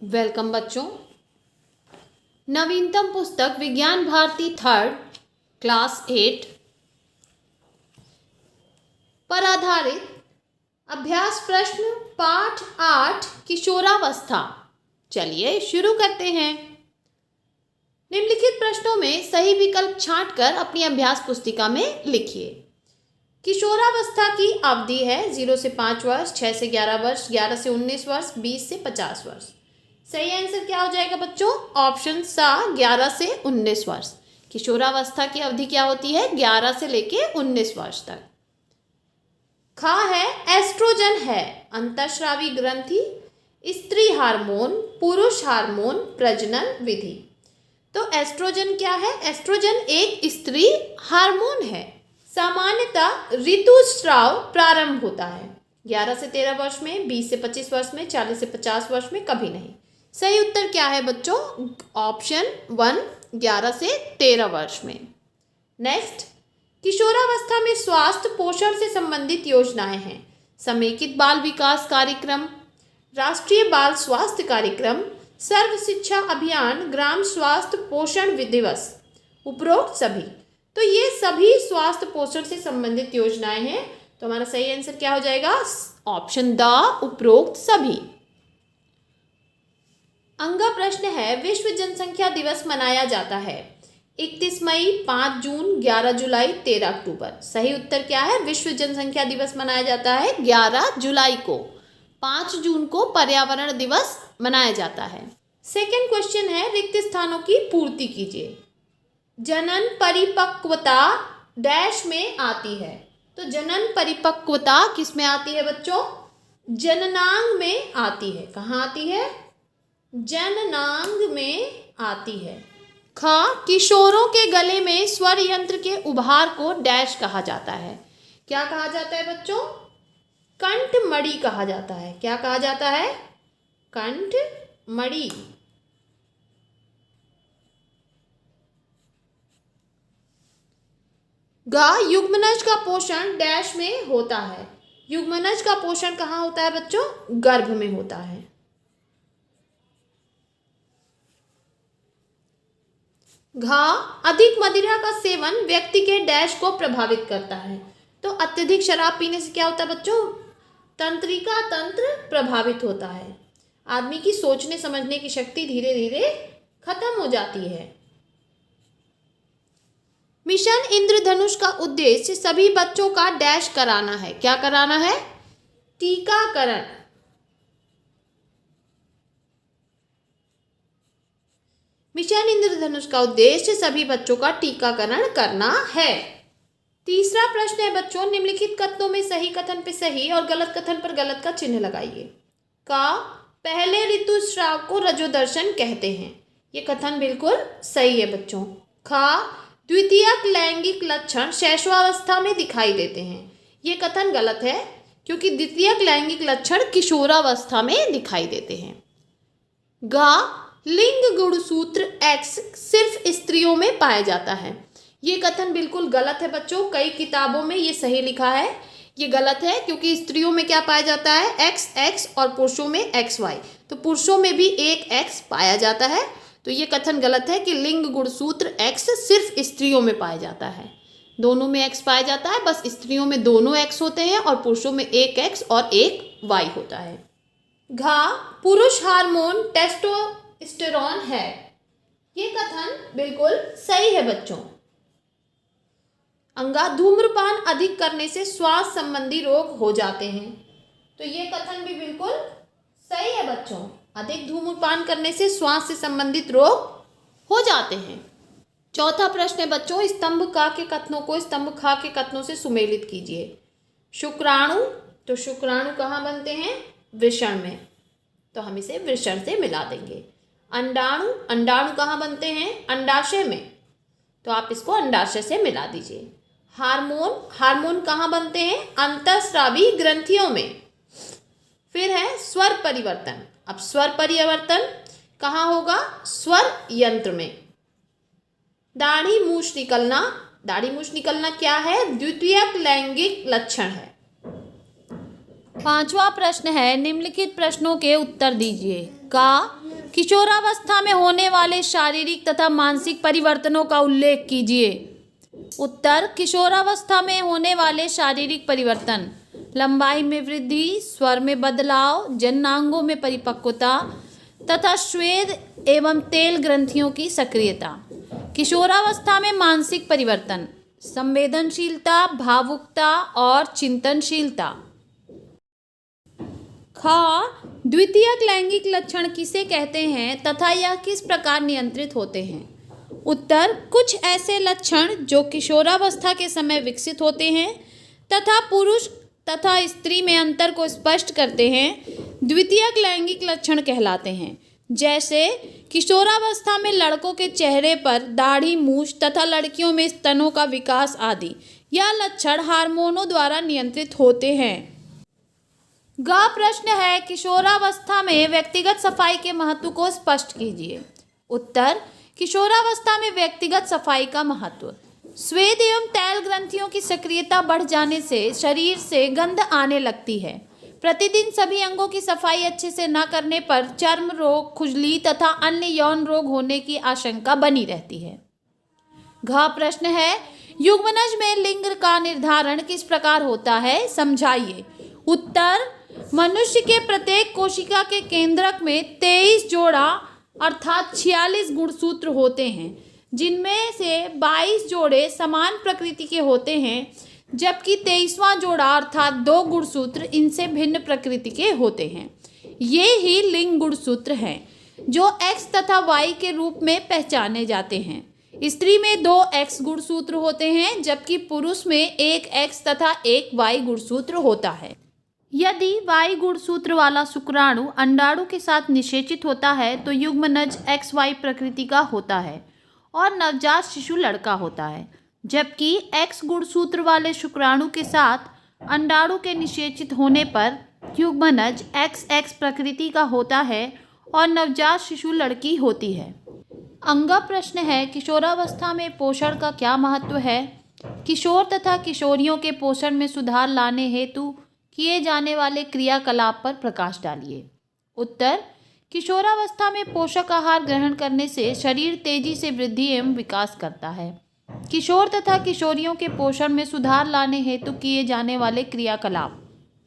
Welcome बच्चों। नवीनतम पुस्तक विज्ञान भारती थर्ड क्लास 8 पर आधारित अभ्यास प्रश्न पाठ 8 किशोरावस्था। चलिए शुरू करते हैं। निम्नलिखित प्रश्नों में सही विकल्प छांटकर अपनी अभ्यास पुस्तिका में लिखिए। किशोरावस्था की अवधि है 0 से 5 वर्ष, 6 से 11 वर्ष, 11 से 19 वर्ष, 20 से 50 वर्ष। सही आंसर क्या हो जाएगा बच्चों? ऑप्शन सा 11 से 19 वर्ष। किशोरावस्था की अवधि क्या होती है? 11 से लेके 19 वर्ष तक। खा है एस्ट्रोजन है अंतःस्रावी ग्रंथि, स्त्री हार्मोन, पुरुष हार्मोन, प्रजनन विधि। तो एस्ट्रोजन क्या है? एस्ट्रोजन एक स्त्री हार्मोन है। सामान्यतः ऋतुस्राव प्रारंभ होता है 11 से 13 वर्ष में, 20 से 25 वर्ष में, 40 से 50 वर्ष में, कभी नहीं। सही उत्तर क्या है बच्चों? ऑप्शन 1 11 से 13 वर्ष में। नेक्स्ट, किशोरावस्था में स्वास्थ्य पोषण से संबंधित योजनाएं हैं। समेकित बाल विकास कार्यक्रम, राष्ट्रीय बाल स्वास्थ्य कार्यक्रम, सर्व शिक्षा अभियान, ग्राम स्वास्थ्य पोषण दिवस। उपरोक्त सभी। तो ये सभी स्वास्थ्य पोषण से संबंधित योजनाएं हैं। तो हमारा सही आंसर क्या हो जाएगा? ऑप्शन द उपरोक्त सभी। अगला प्रश्न है, विश्व जनसंख्या दिवस मनाया जाता है 31 मई, 5 जून, 11 जुलाई, 13 अक्टूबर। सही उत्तर क्या है? विश्व जनसंख्या दिवस मनाया जाता है 11 जुलाई को। 5 जून को पर्यावरण दिवस मनाया जाता है। सेकंड क्वेश्चन है, रिक्त स्थानों की पूर्ति कीजिए। जनन परिपक्वता डैश में आती है। तो जनन परिपक्वता किस में आती है बच्चों? जननांग में आती है। कहाँ आती है? जननांग में आती है। ख, किशोरों के गले में स्वर यंत्र के उभार को डैश कहा जाता है। क्या कहा जाता है बच्चों? कंठमणि कहा जाता है। क्या कहा जाता है? कंठमणि। ग, युग्मनज का पोषण डैश में होता है। युग्मनज का पोषण कहाँ होता है बच्चों? गर्भ में होता है। घा, अधिक मदिरा का सेवन व्यक्ति के डैश को प्रभावित करता है। तो अत्यधिक शराब पीने से क्या होता है बच्चों? तंत्रिका तंत्र प्रभावित होता है। आदमी की सोचने समझने की शक्ति धीरे धीरे खत्म हो जाती है। मिशन इंद्रधनुष का उद्देश्य सभी बच्चों का डैश कराना है। क्या कराना है? टीकाकरण। मिशन इंद्रधनुष का उद्देश्य सभी बच्चों का टीकाकरण करना है। तीसरा प्रश्न है बच्चों, निम्नलिखित कथनों में सही कथन पर सही और गलत कथन पर गलत का चिन्ह लगाइए। का, पहले ऋतुस्राव को रजोदर्शन कहते हैं। ये कथन बिल्कुल सही है बच्चों। खा, द्वितीयक लैंगिक लक्षण शैशवावस्था में दिखाई देते हैं। ये कथन गलत है क्योंकि द्वितीयक लैंगिक लक्षण किशोरावस्था में दिखाई देते हैं। गा, लिंग गुणसूत्र X सिर्फ स्त्रियों में पाया जाता है। ये कथन बिल्कुल गलत है बच्चों। कई किताबों में ये सही लिखा है, ये गलत है क्योंकि स्त्रियों में क्या पाया जाता है? XX और पुरुषों में XY। तो पुरुषों में भी एक X पाया जाता है। तो ये कथन गलत है कि लिंग गुणसूत्र X सिर्फ स्त्रियों में पाया जाता है। दोनों में X पाया जाता है, बस स्त्रियों में दोनों X होते हैं और पुरुषों में एक X और एक Y होता है। घा, पुरुष हार्मोन टेस्टोस्टेरोन है। ये कथन बिल्कुल सही है बच्चों। अंगा, धूम्रपान अधिक करने से श्वास संबंधी रोग हो जाते हैं। तो ये कथन भी बिल्कुल सही है बच्चों। अधिक धूम्रपान करने से श्वास से संबंधित रोग हो जाते हैं। चौथा प्रश्न है बच्चों, स्तंभ का के कथनों को स्तंभ खा के कथनों से सुमेलित कीजिए। शुक्राणु, तो शुक्राणु कहाँ बनते हैं? वृषण में। तो हम इसे वृषण से मिला देंगे। अंडाणु, अंडाणु कहाँ बनते हैं? अंडाशय में। तो आप इसको अंडाशय से मिला दीजिए। हार्मोन, हार्मोन कहाँ बनते हैं? अंतःस्रावी ग्रंथियों में। फिर है स्वर परिवर्तन। अब स्वर परिवर्तन कहाँ होगा? स्वर यंत्र में। दाढ़ी मूछ निकलना, दाढ़ी मूछ निकलना क्या है? द्वितीयक लैंगिक लक्षण है। पांचवा प्रश्न है, निम्नलिखित प्रश्नों के उत्तर दीजिए। का, किशोरावस्था में होने वाले शारीरिक तथा मानसिक परिवर्तनों का उल्लेख कीजिए। उत्तर, किशोरावस्था में होने वाले शारीरिक परिवर्तन: लंबाई में वृद्धि, स्वर में बदलाव, जननांगों में परिपक्वता तथा श्वेत एवं तेल ग्रंथियों की सक्रियता। किशोरावस्था में मानसिक परिवर्तन: संवेदनशीलता, भावुकता और चिंतनशीलता। द्वितीयक लैंगिक लक्षण किसे कहते हैं तथा यह किस प्रकार नियंत्रित होते हैं? उत्तर, कुछ ऐसे लक्षण जो किशोरावस्था के समय विकसित होते हैं तथा पुरुष तथा स्त्री में अंतर को स्पष्ट करते हैं, द्वितीयक लैंगिक लक्षण कहलाते हैं। जैसे किशोरावस्था में लड़कों के चेहरे पर दाढ़ी, मूछ तथा लड़कियों में स्तनों का विकास आदि। यह लक्षण हार्मोनों द्वारा नियंत्रित होते हैं। प्रश्न है, किशोरावस्था में व्यक्तिगत सफाई के महत्व को स्पष्ट कीजिए। उत्तर, किशोरावस्था में व्यक्तिगत सफाई का महत्व: श्वेत एवं तैल ग्रंथियों की सक्रियता बढ़ जाने से शरीर से गंध आने लगती है। प्रतिदिन सभी अंगों की सफाई अच्छे से न करने पर चर्म रोग, खुजली तथा अन्य यौन रोग होने की आशंका बनी रहती है। प्रश्न है, युग्मनज में लिंग का निर्धारण किस प्रकार होता है, समझाइए। उत्तर, मनुष्य के प्रत्येक कोशिका के केंद्रक में 23 जोड़ा अर्थात 46 गुणसूत्र होते हैं, जिनमें से 22 जोड़े समान प्रकृति के होते हैं, जबकि 23वां जोड़ा अर्थात 2 गुणसूत्र इनसे भिन्न प्रकृति के होते हैं। ये ही लिंग गुणसूत्र हैं, जो X तथा Y के रूप में पहचाने जाते हैं। स्त्री में 2 X गुणसूत्र होते हैं, जबकि पुरुष में 1 X तथा 1 Y गुणसूत्र होता है। यदि Y गुणसूत्र वाला शुक्राणु अंडाणु के साथ निषेचित होता है तो युग्मनज XY प्रकृति का होता है और नवजात शिशु लड़का होता है, जबकि X गुणसूत्र वाले शुक्राणु के साथ अंडाणु के निषेचित होने पर युग्मनज XX प्रकृति का होता है और नवजात शिशु लड़की होती है। प्रश्न है, किशोरावस्था में पोषण का क्या महत्व है? किशोर तथा किशोरियों के पोषण में सुधार लाने हेतु किए जाने वाले क्रियाकलाप पर प्रकाश डालिए। उत्तर, किशोरावस्था में पोषक आहार ग्रहण करने से शरीर तेजी से वृद्धि एवं विकास करता है। किशोर तथा किशोरियों के पोषण में सुधार लाने हेतु किए जाने वाले क्रियाकलाप: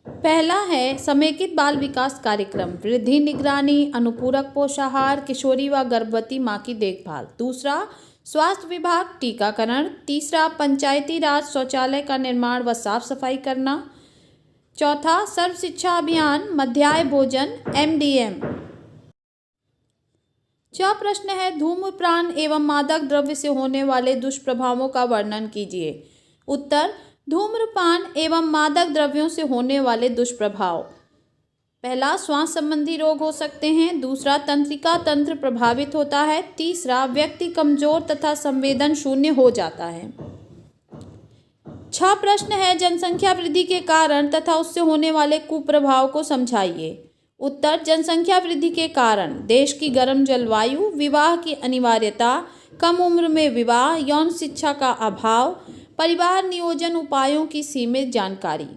पहला है समेकित बाल विकास कार्यक्रम, वृद्धि निगरानी, अनुपूरक पोषाहार, किशोरी व गर्भवती माँ की देखभाल। दूसरा, स्वास्थ्य विभाग टीकाकरण। तीसरा, पंचायती राज शौचालय का निर्माण व साफ सफाई करना। चौथा, सर्व शिक्षा अभियान, मध्याह्न भोजन, MDM। प्रश्न है, धूम्रपान एवं मादक द्रव्य से होने वाले दुष्प्रभावों का वर्णन कीजिए। उत्तर, धूम्रपान एवं मादक द्रव्यों से होने वाले दुष्प्रभाव: पहला, श्वास संबंधी रोग हो सकते हैं। दूसरा, तंत्रिका तंत्र प्रभावित होता है। तीसरा, व्यक्ति कमजोर तथा संवेदन शून्य हो जाता है। प्रश्न है, जनसंख्या वृद्धि के कारण तथा उससे होने वाले कुप्रभाव को समझाइए। उत्तर, जनसंख्या वृद्धि के कारण देश की गर्म जलवायु, विवाह की अनिवार्यता, कम उम्र में विवाह, यौन शिक्षा का अभाव, परिवार नियोजन उपायों की सीमित जानकारी।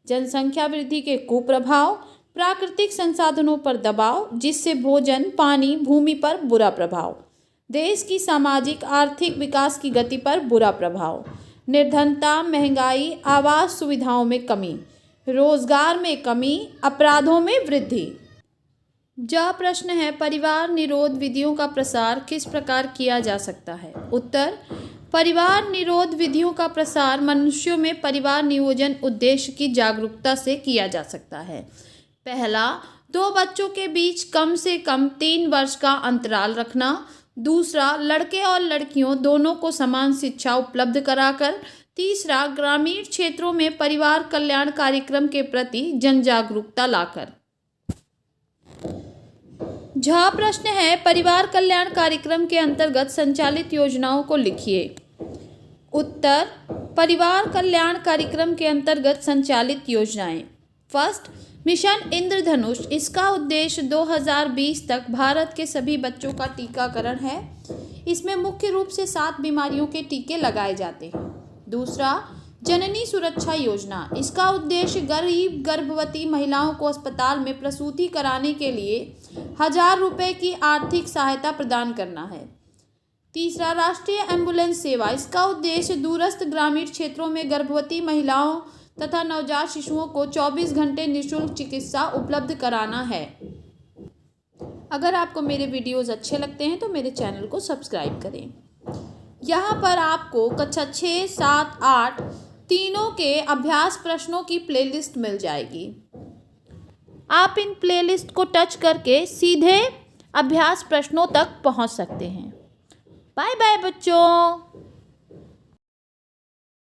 जनसंख्या वृद्धि के कुप्रभाव: प्राकृतिक संसाधनों पर दबाव, जिससे भोजन, पानी, भूमि पर बुरा प्रभाव। देश की सामाजिक आर्थिक विकास की गति पर बुरा प्रभाव। निर्धनता, महंगाई, आवास सुविधाओं में कमी, रोजगार में कमी, अपराधों में वृद्धि। प्रश्न है, परिवार निरोध विधियों का प्रसार किस प्रकार किया जा सकता है? उत्तर, परिवार निरोध विधियों का प्रसार मनुष्यों में परिवार नियोजन उद्देश्य की जागरूकता से किया जा सकता है। पहला, 2 बच्चों के बीच कम से कम 3 वर्ष का अंतराल रखना। दूसरा, लड़के और लड़कियों दोनों को समान शिक्षा उपलब्ध कराकर। तीसरा, ग्रामीण क्षेत्रों में परिवार कल्याण कार्यक्रम के प्रति जन जागरूकता लाकर। प्रश्न है, परिवार कल्याण कार्यक्रम के अंतर्गत संचालित योजनाओं को लिखिए। उत्तर, परिवार कल्याण कार्यक्रम के अंतर्गत संचालित योजनाएं: फर्स्ट, मिशन इंद्रधनुष। इसका उद्देश्य 2020 तक भारत के सभी बच्चों का टीकाकरण है। इसमें मुख्य रूप से 7 बीमारियों के टीके लगाए जाते हैं। दूसरा, जननी सुरक्षा योजना, इसका उद्देश्य गरीब गर्भवती महिलाओं को अस्पताल में प्रसूति कराने के लिए 1,000 रुपये की आर्थिक सहायता प्रदान करना है। तीसरा, राष्ट्रीय एम्बुलेंस सेवा, इसका उद्देश्य दूरस्थ ग्रामीण क्षेत्रों में गर्भवती महिलाओं तथा नवजात शिशुओं को 24 घंटे निःशुल्क चिकित्सा उपलब्ध कराना है। अगर आपको मेरे वीडियोस अच्छे लगते हैं तो मेरे चैनल को सब्सक्राइब करें। यहाँ पर आपको कक्षा 6, 7, 8 तीनों के अभ्यास प्रश्नों की प्लेलिस्ट मिल जाएगी। आप इन प्लेलिस्ट को टच करके सीधे अभ्यास प्रश्नों तक पहुँच सकते हैं। बाय बाय बच्चों।